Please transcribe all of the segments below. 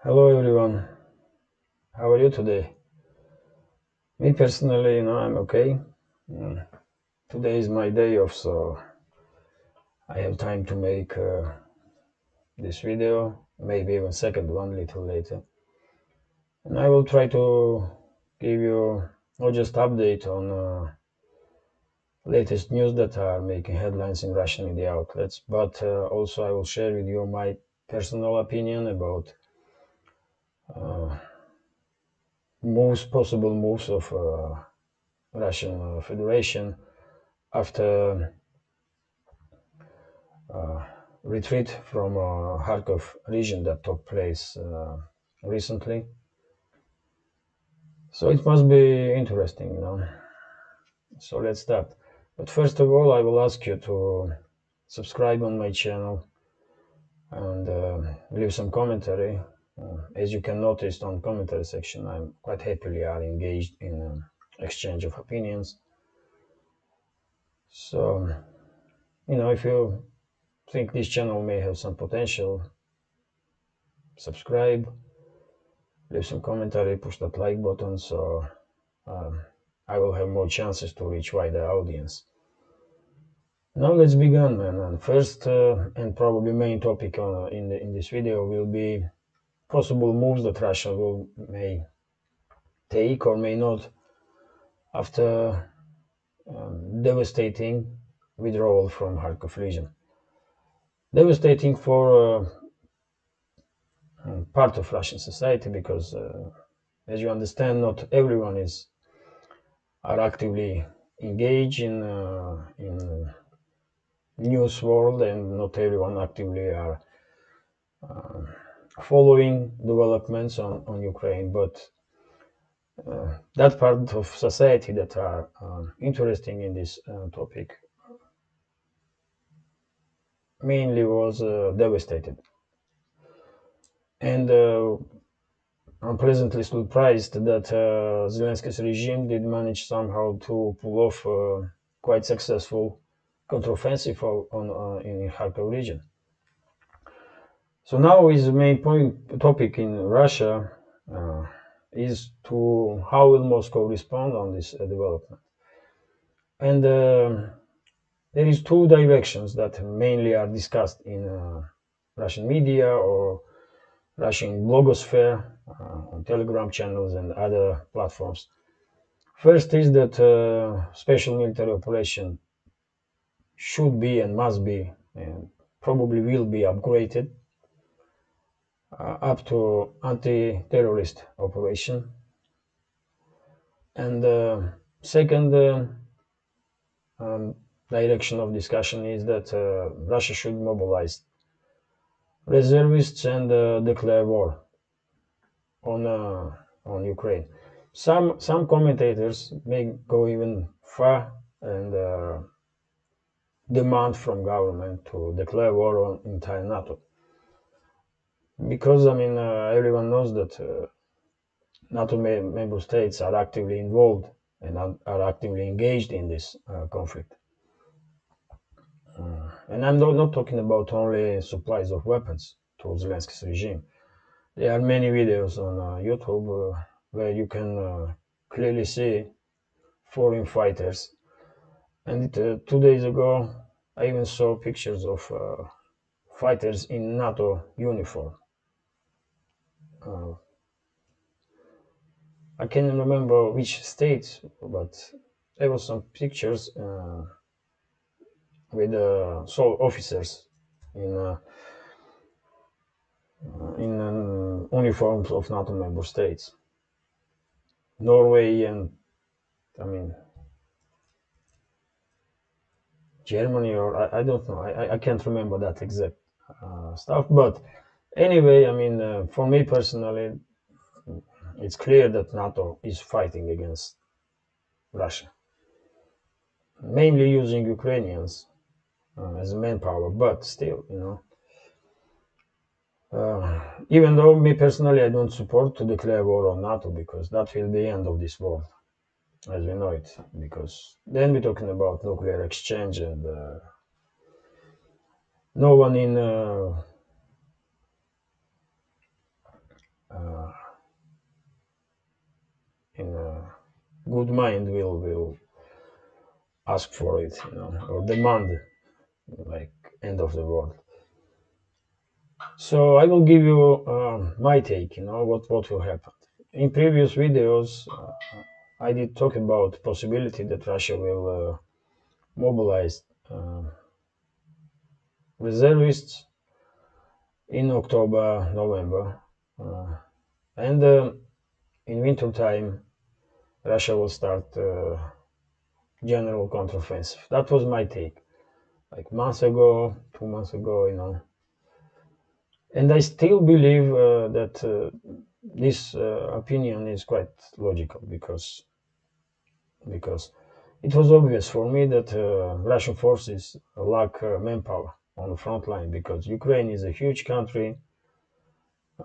Hello everyone, how are you today? Me personally, I'm okay. Mm, Today is my day off, so I have time to make this video, maybe even second one little later. And I will try to give you not just update on latest news that are making headlines in Russian media outlets, but also I will share with you my personal opinion about uh, possible moves of Russian Federation after uh, retreat from Kharkov region that took place recently. So it must be interesting. So let's start. But first of all, I will ask you to subscribe on my channel and leave some commentary. As you can notice on commentary section, I'm quite happily are engaged in exchange of opinions. So, if you think this channel may have some potential, subscribe, leave some commentary, push that like button, so um, I will have more chances to reach wider audience. Now let's begin, man. And first and probably main topic in this video will be possible moves that Russia may take or may not after devastating withdrawal from Kharkov region. Devastating for part of Russian society because, as you understand, not everyone are actively engaged in news world, and not everyone actively are uh, following developments on Ukraine. But that part of society that are interesting in this topic mainly was devastated. And I'm pleasantly surprised that Zelensky's regime did manage somehow to pull off quite successful counteroffensive in Kharkov region. So now is the main topic in Russia is to how will Moscow respond on this development. And there is two directions that mainly are discussed in Russian media or Russian blogosphere on Telegram channels and other platforms. First is that special military operation should be and must be and probably will be upgraded up to anti-terrorist operation. And second um, direction of discussion is that Russia should mobilize reservists and declare war on Ukraine. Some commentators may go even far and demand from government to declare war on entire NATO, because everyone knows that NATO member states are actively involved and are actively engaged in this conflict. And I'm not talking about only supplies of weapons to Zelensky's regime. There are many videos on YouTube where you can clearly see foreign fighters. And 2 days ago, I even saw pictures of fighters in NATO uniform. Uh, I can't remember which state, but there were some pictures with officers in uniforms of NATO member states, Norway, and I mean Germany, or I don't know. I can't remember that exact stuff. But anyway, for me personally, it's clear that NATO is fighting against Russia, mainly using Ukrainians as manpower. But still. Even though me personally, I don't support to declare war on NATO, because that will be the end of this world as we know it. Because then we're talking about nuclear exchange, and no one good mind will ask for it, or demand like end of the world. So I will give you my take, what will happen. In previous videos, I did talk about possibility that Russia will mobilize uh, reservists in October, November, uh, and in winter time, Russia will start general counteroffensive. That was my take, like months ago, 2 months ago, and I still believe that this opinion is quite logical because it was obvious for me that Russian forces lack manpower on the front line because Ukraine is a huge country,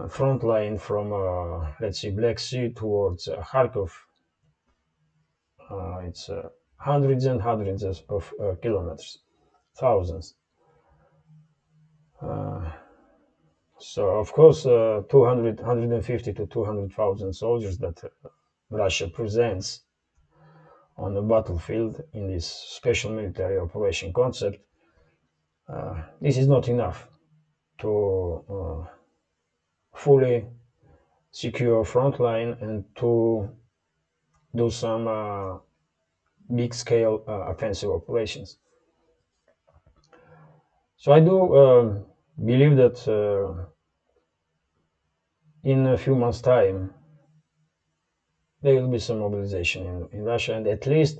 front line from let's see Black Sea towards Kharkov. It's hundreds and hundreds of kilometers, thousands. Uh, so of course, 200, 150 to 200,000 soldiers that Russia presents on the battlefield in this special military operation concept, this is not enough to fully secure front line and to do some big scale offensive operations. So I do believe that in a few months' time there will be some mobilization in Russia, and at least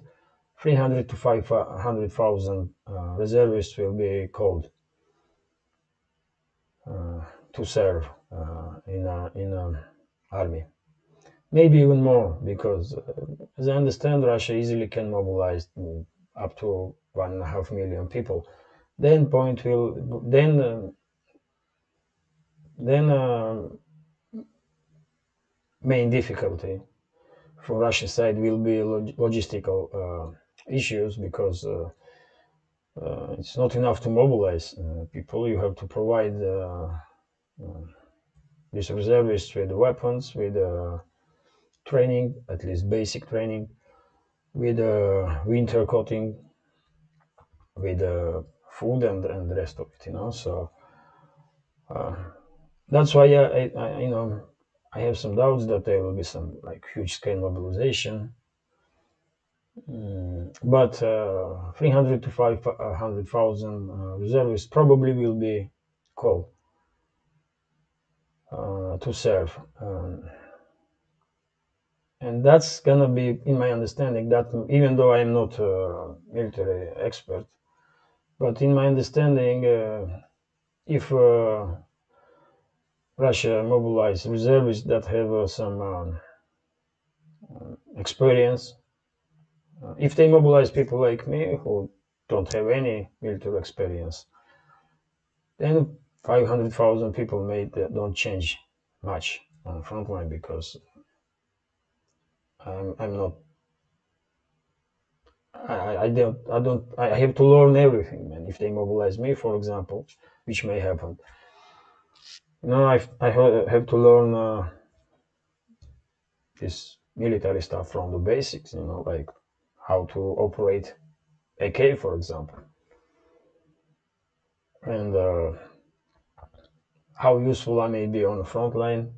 300 to 500,000 reservists will be called to serve in army. Maybe even more, because as I understand, Russia easily can mobilize up to 1.5 million people. Then point will then main difficulty for Russian side will be logistical issues because it's not enough to mobilize people. You have to provide these reservists with weapons, with training, at least basic training, with winter coating, with food and the rest of it. So that's why I have some doubts that there will be some like huge scale mobilization. But 300 to 500,000 reservists probably will be called to serve. And that's gonna be, in my understanding, that even though I'm not a military expert, but in my understanding, if Russia mobilize reservists that have some experience, if they mobilize people like me who don't have any military experience, then 500,000 people don't change much on the front line because I'm not. I have to learn everything, man. If they mobilize me, for example, which may happen, I have to learn this military stuff from the basics. Like how to operate AK, for example, and how useful I may be on the front line.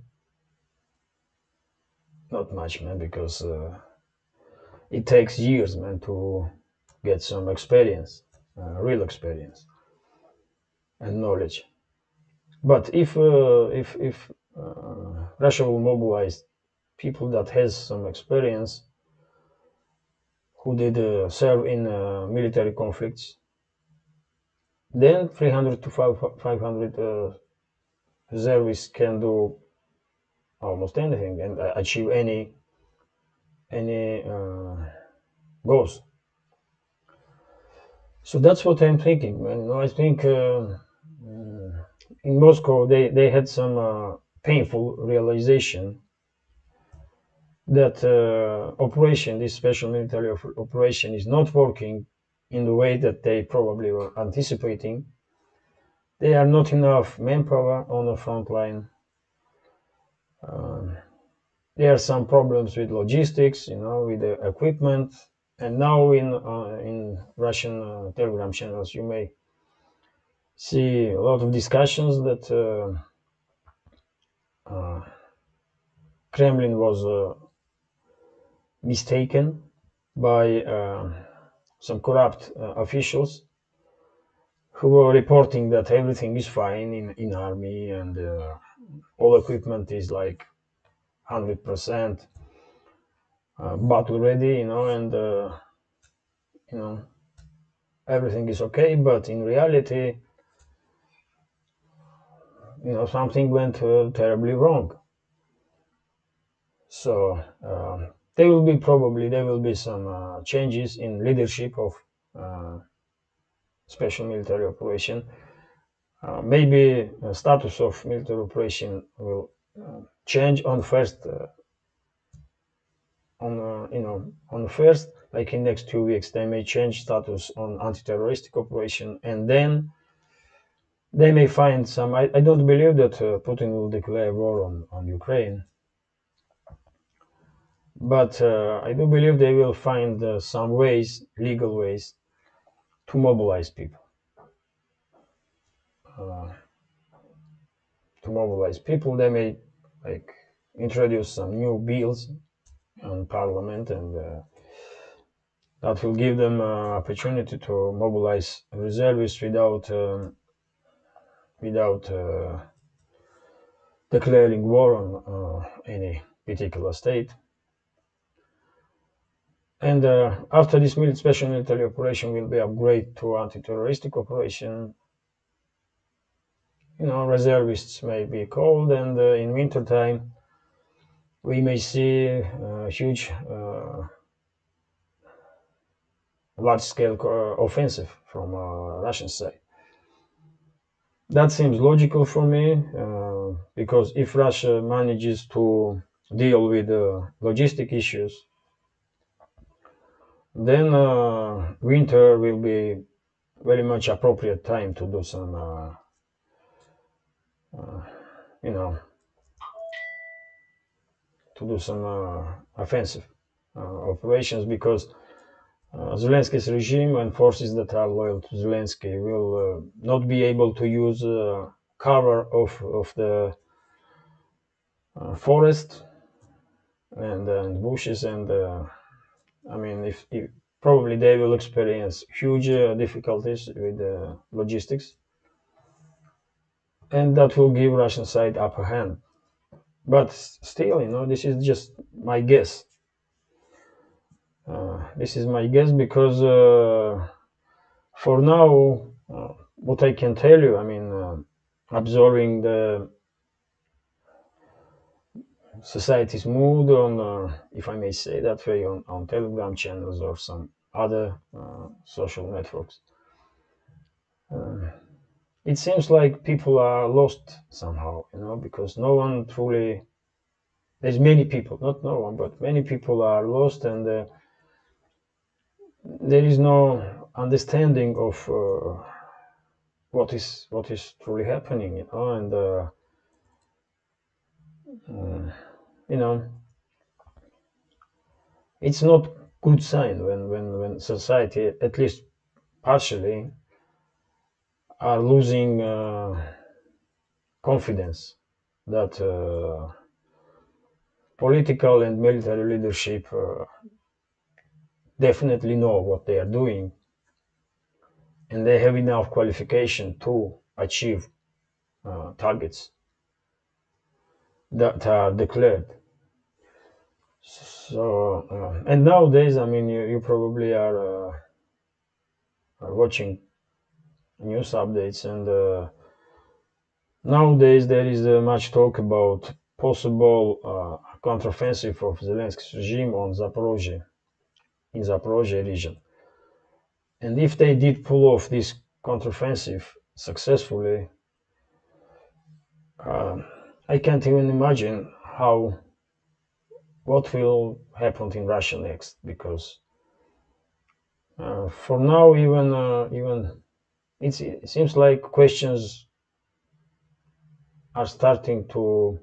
Not much, man, because it takes years, man, to get some experience, real experience and knowledge. But if Russia will mobilize people that has some experience, who did serve in military conflicts, then 300 to 500 reservists can do almost anything and achieve any goals. So that's what I'm thinking, man. I think in Moscow they had some painful realization that this special military operation, is not working in the way that they probably were anticipating. There are not enough manpower on the front line. there are some problems with logistics, with the equipment, and now in Russian Telegram channels, you may see a lot of discussions that uh, Kremlin was mistaken by some corrupt officials who were reporting that everything is fine in army and all equipment is like 100% battle ready, and you know everything is okay. But in reality, something went terribly wrong. So there will be some changes in leadership of uh, special military operation. Maybe the status of military operation will change on first on first, like in next 2 weeks they may change status on anti-terroristic operation, and then they may find some. I don't believe that Putin will declare war on Ukraine, but I do believe they will find some ways, legal ways, to mobilize people. Uh, to mobilize people, they may like introduce some new bills on parliament, and that will give them opportunity to mobilize reservists without declaring war on any particular state. And after this special military operation will be upgraded to anti-terroristic operation, reservists may be called, and in winter time we may see a huge, large-scale offensive from Russian side. That seems logical for me, because if Russia manages to deal with logistic issues, then winter will be very much appropriate time to do some, you know, offensive operations, because Zelensky's regime and forces that are loyal to Zelensky will not be able to use cover of the forest and bushes, and I mean, if probably they will experience huge difficulties with logistics, and that will give Russian side upper hand. But still, this is just my guess. This is my guess because for now, what I can tell you, I mean, observing the society's mood on, if I may say that way, on Telegram channels or some other social networks. It seems like people are lost somehow, because no one truly. There's many people, not no one, but many people are lost, and there is no understanding of what is truly happening, and you know, it's not good sign when society, at least partially, are losing confidence that political and military leadership definitely know what they are doing, and they have enough qualification to achieve targets that are declared. So, and nowadays, I mean, you probably are watching news updates, and nowadays there is much talk about possible counteroffensive of Zelensky's regime on Zaporozhye, in Zaporozhye region. And if they did pull off this counteroffensive successfully, I can't even imagine what will happen in Russia next, because for now, even it seems like questions are starting to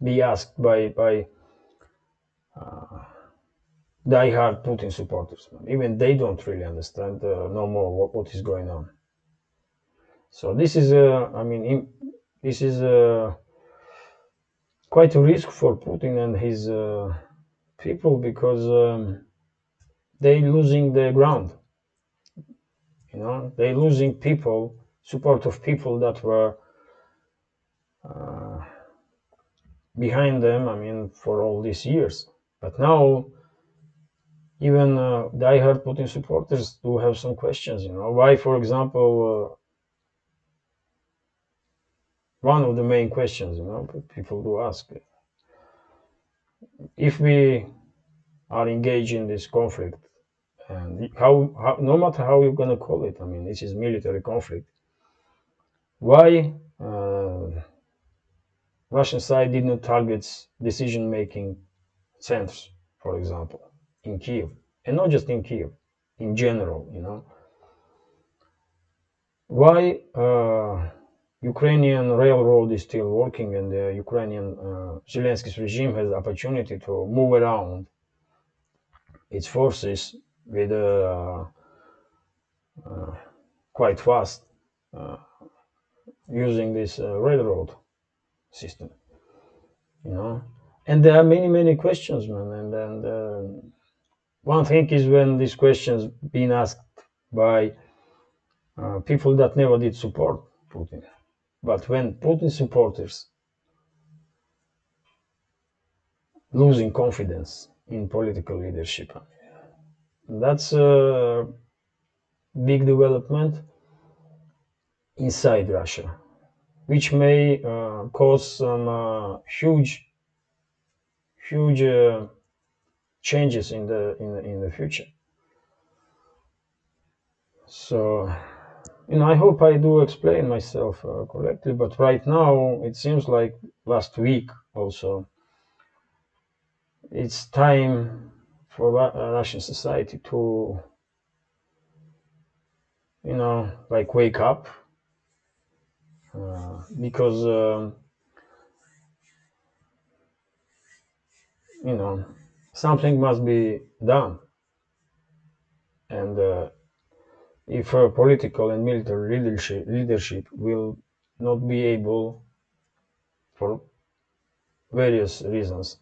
be asked by uh, die-hard Putin supporters. Even they don't really understand no more what is going on. So this is, this is quite a risk for Putin and his people because they losing their ground. They losing people, support of people that were uh, behind them. For all these years. But now, even die-hard Putin supporters do have some questions. Why, for example, one of the main questions, people do ask, if we are engaged in this conflict, and how no matter how you're gonna call it, this is military conflict. Why Russian side did not target decision-making centers, for example, in Kiev, and not just in Kiev, in general, Why Ukrainian railroad is still working and the Ukrainian Zelensky's regime has the opportunity to move around its forces with quite fast uh, using this railroad system, And there are many questions, man. And one thing is when these questions being asked by people that never did support Putin, but when Putin supporters losing confidence in political leadership, that's a big development inside Russia, which may cause some huge changes in the future. So, I hope I do explain myself correctly. But right now, it seems like last week also, it's time for Russian society to, like wake up, because something must be done. And if political and military leadership will not be able, for various reasons,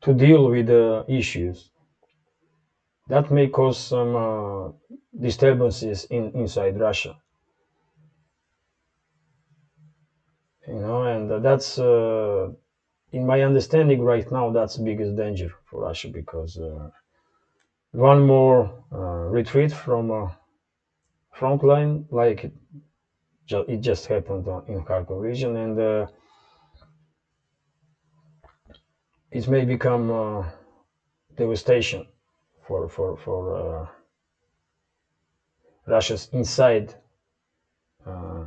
to deal with the issues, that may cause some disturbances inside Russia. And that's, in my understanding right now, that's the biggest danger for Russia, because one more retreat from front line, like it just happened in Kharkov region, and it may become devastation for Russia's inside uh,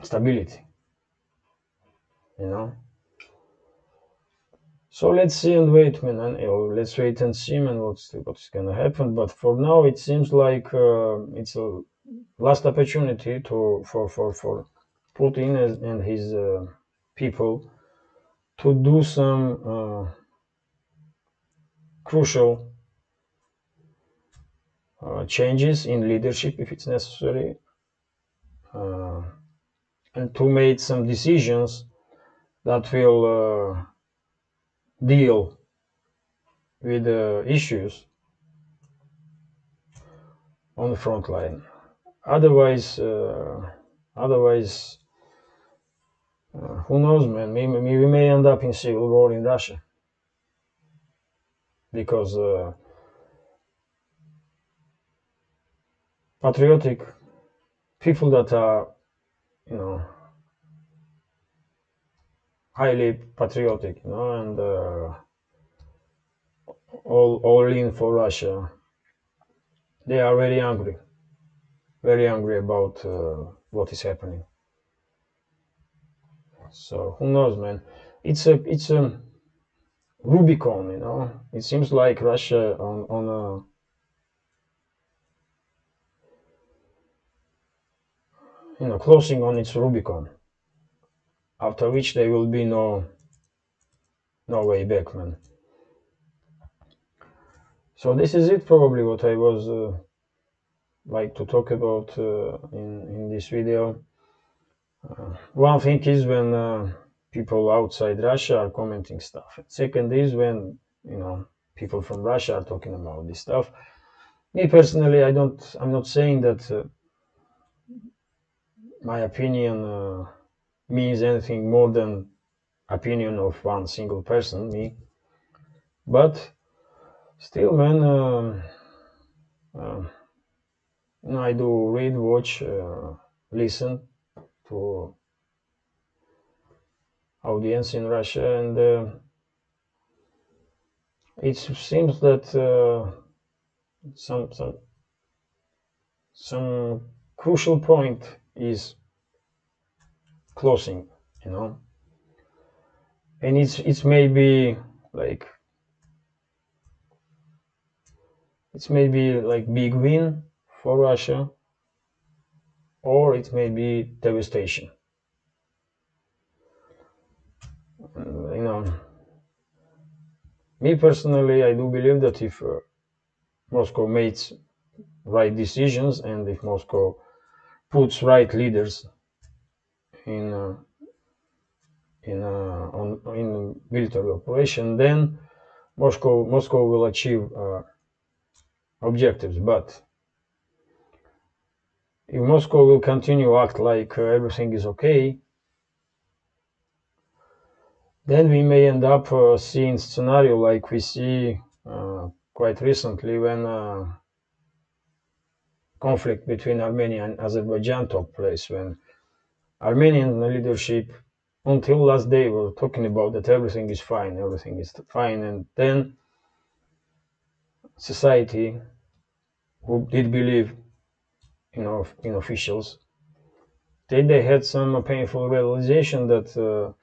stability, you know. So let's see and wait, man. Let's wait and see, man, what's gonna happen. But for now, it seems like it's a last opportunity for Putin and his people to do some crucial changes in leadership if it's necessary, uh, and to make some decisions that will deal with the issues on the front line. Otherwise, otherwise, who knows, man? We may end up in civil war in Russia, because patriotic people that are, you know, highly patriotic, and all in for Russia, they are very angry about what is happening. So who knows, man? It's a Rubicon, It seems like Russia closing on its Rubicon, after which there will be no no way back, man. So this is it, probably what I was like to talk about in this video. One thing is when people outside Russia are commenting stuff. Second is when people from Russia are talking about this stuff. Me personally, I'm not saying that my opinion means anything more than opinion of one single person, me. But still, man, uh, I do read, watch, listen to audience in Russia, and it seems that some some some crucial point is closing, you know, and it's maybe like it's maybe like big win for Russia, or it may be devastation. You know, me personally, I do believe that if Moscow makes right decisions and if Moscow puts right leaders in in military operation, then Moscow will achieve objectives. But if Moscow will continue act like everything is okay, then we may end up seeing scenario like we see quite recently when conflict between Armenia and Azerbaijan took place, when Armenian leadership until last day were talking about that everything is fine, and then society who did believe in officials, they had some painful realization that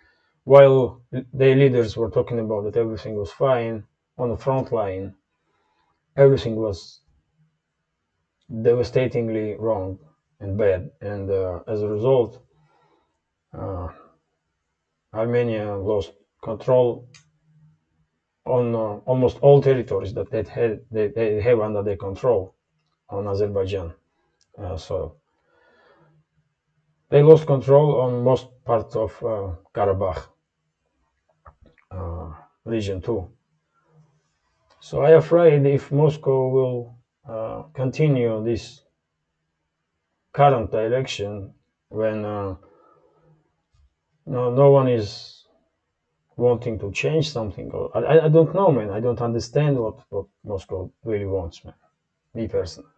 while their leaders were talking about that everything was fine on the front line, everything was devastatingly wrong and bad, and as a result, uh, Armenia lost control on almost all territories that they have under their control on Azerbaijan. So they lost control on most parts of Karabakh region too. So I am afraid if Moscow will continue this current direction, when no one is wanting to change something, or I don't know, man. I don't understand what Moscow really wants, man. Me personally.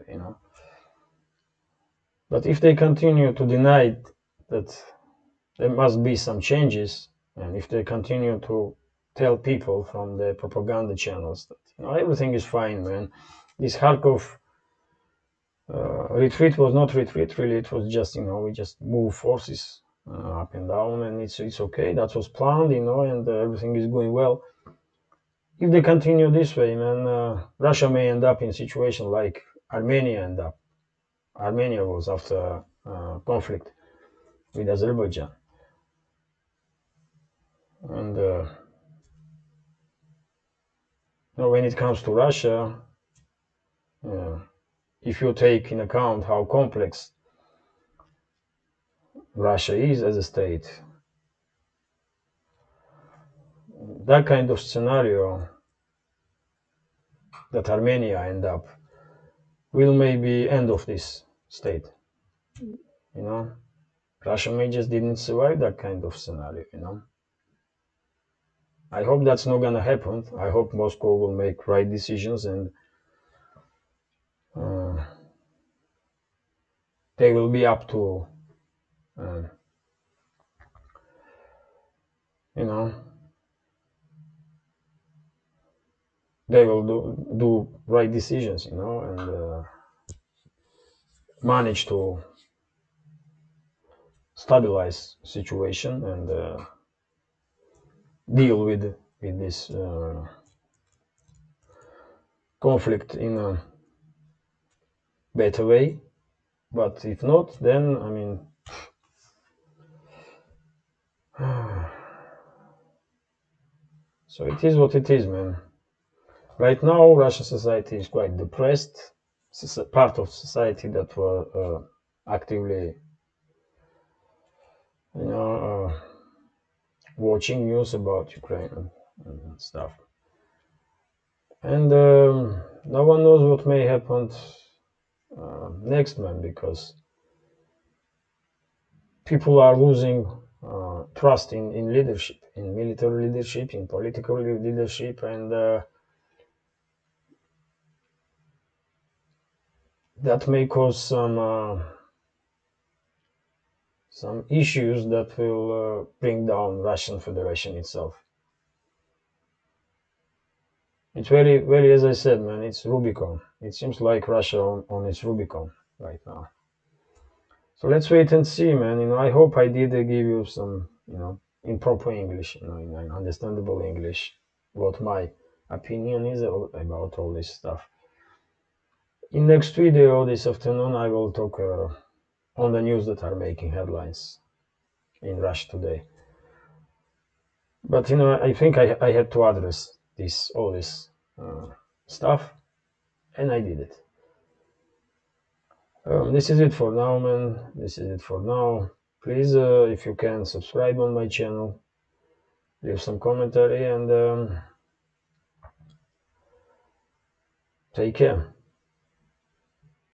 But if they continue to deny that there must be some changes, and if they continue to tell people from the propaganda channels that everything is fine, man, this Kharkov retreat was not retreat, really. It was just we just move forces up and down, and it's okay. That was planned, and everything is going well. If they continue this way, man, Russia may end up in a situation like Armenia was after conflict with Azerbaijan. And when it comes to Russia, if you take in account how complex Russia is as a state, that kind of scenario that Armenia end up will maybe end of this state. Russia may just didn't survive that kind of scenario. I hope that's not gonna happen. I hope Moscow will make right decisions, and they will be up to, they will do right decisions, and manage to stabilize situation and deal with this conflict in a better way. But if not, then I mean, So it is what it is, man. Right now, Russian society is quite depressed. Part of society that were actively, you know, watching news about Ukraine and stuff. And no one knows what may happen next, man, because people are losing trust in leadership, in military leadership, in political leadership, and that may cause some issues that will bring down Russian Federation itself. It's very, as I said, man, it's Rubicon. It seems like Russia on its Rubicon right now. So let's wait and see, man. I hope I did give you some, in proper English, in an understandable English, what my opinion is about all this stuff. In next video this afternoon, I will talk on the news that are making headlines in Russia today. But I think I had to address all this stuff, and I did it. This is it for now, man. This is it for now. Please, if you can, subscribe on my channel, leave some commentary, and take care.